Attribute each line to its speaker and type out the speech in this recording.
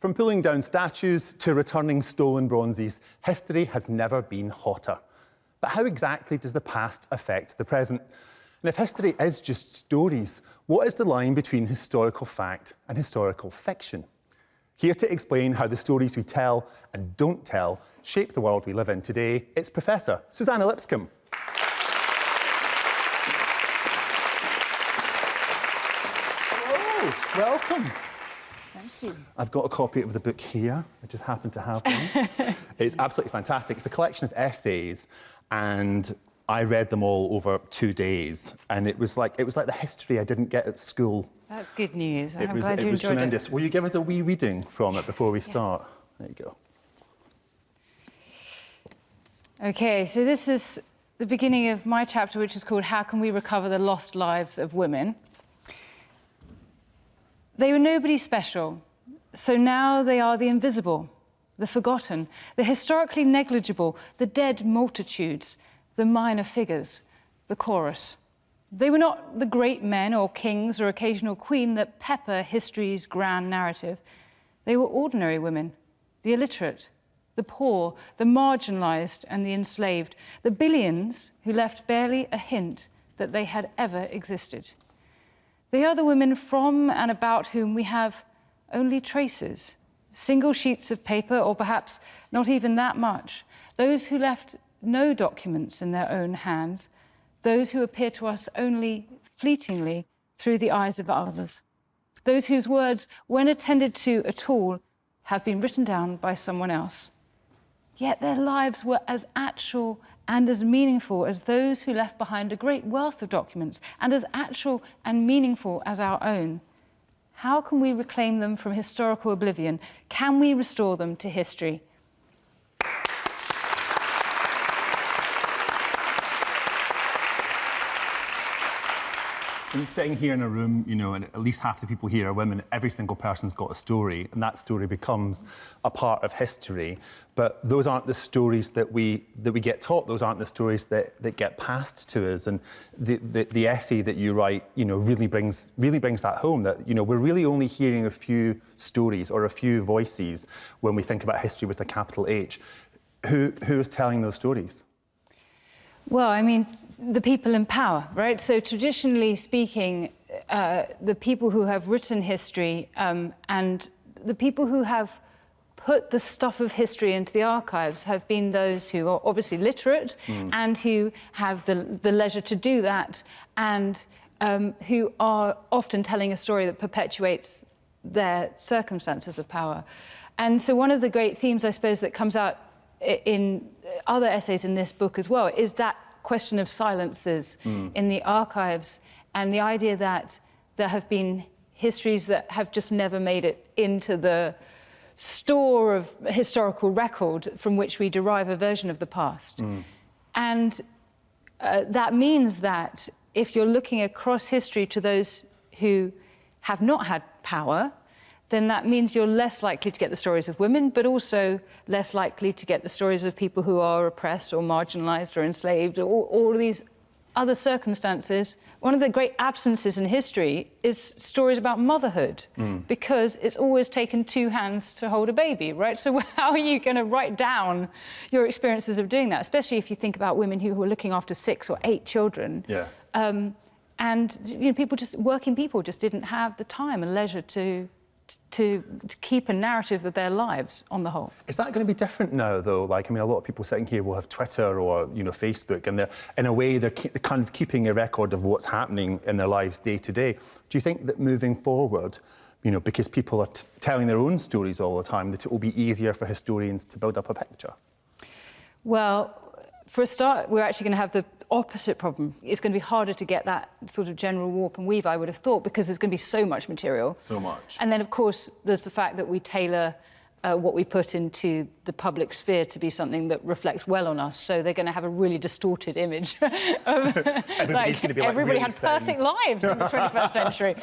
Speaker 1: From pulling down statues to returning stolen bronzes, history has never been hotter. But how exactly does the past affect the present? And if history is just stories, what is the line between historical fact and historical fiction? Here to explain how the stories we tell and don't tell shape the world we live in today, it's Professor Suzannah Lipscomb. Hello, welcome.
Speaker 2: Thank you.
Speaker 1: I've got a copy of the book here. I just happen to have one. It's absolutely fantastic. It's a collection of essays, and I read them all over 2 days, and it was like the history I didn't get at school.
Speaker 2: That's good news. I'm glad you
Speaker 1: it was
Speaker 2: enjoyed
Speaker 1: tremendous.
Speaker 2: it.
Speaker 1: Will you give us a wee reading from it before we start? There you go.
Speaker 2: Okay, so this is the beginning of my chapter, which is called How Can We Recover the Lost Lives of Women? They were nobody special, so now they are the invisible, the forgotten, the historically negligible, the dead multitudes, the minor figures, the chorus. They were not the great men or kings or occasional queen that pepper history's grand narrative. They were ordinary women, the illiterate, the poor, the marginalised and the enslaved, the billions who left barely a hint that they had ever existed. They are the women from and about whom we have only traces, single sheets of paper, or perhaps not even that much. Those who left no documents in their own hands, those who appear to us only fleetingly through the eyes of others. Those whose words, when attended to at all, have been written down by someone else. Yet their lives were as actual and as meaningful as those who left behind a great wealth of documents, and as actual and meaningful as our own. How can we reclaim them from historical oblivion? Can we restore them to history?
Speaker 1: When you're sitting here in a room, you know, and at least half the people here are women, every single person's got a story, and that story becomes a part of history. But those aren't the stories that we get taught. Those aren't the stories that get passed to us. And the essay that you write, you know, really brings that home. That, you know, we're really only hearing a few stories or a few voices when we think about history with a capital H. Who is telling those stories?
Speaker 2: Well, I mean, the people in power, right? So traditionally speaking, the people who have written history and the people who have put the stuff of history into the archives have been those who are obviously literate and who have the leisure to do that, and who are often telling a story that perpetuates their circumstances of power. And so one of the great themes, I suppose, that comes out in other essays in this book as well is that question of silences in the archives, and the idea that there have been histories that have just never made it into the store of historical record from which we derive a version of the past. And that means that if you're looking across history to those who have not had power, then that means you're less likely to get the stories of women, but also less likely to get the stories of people who are oppressed or marginalised or enslaved, or all these other circumstances. One of the great absences in history is stories about motherhood, because it's always taken 2 hands to hold a baby, right? So how are you going to write down your experiences of doing that, especially if you think about women who were looking after 6 or 8 children?
Speaker 1: Yeah.
Speaker 2: And you know, working people just didn't have the time and leisure to keep a narrative of their lives on the whole.
Speaker 1: Is that going to be different now, though? Like, I mean, a lot of people sitting here will have Twitter or, you know, Facebook, and in a way, they're kind of keeping a record of what's happening in their lives day to day. Do you think that moving forward, you know, because people are telling their own stories all the time, that it will be easier for historians to build up a picture?
Speaker 2: Well, for a start, we're actually going to have the opposite problem. It's going to be harder to get that sort of general warp and weave, I would have thought, because there's going to be so much material.
Speaker 1: So much.
Speaker 2: And then, of course, there's the fact that we tailor what we put into the public sphere to be something that reflects well on us. So they're going to have a really distorted image of
Speaker 1: Everybody's going to be like,
Speaker 2: everybody
Speaker 1: really
Speaker 2: had perfect lives in the 21st century.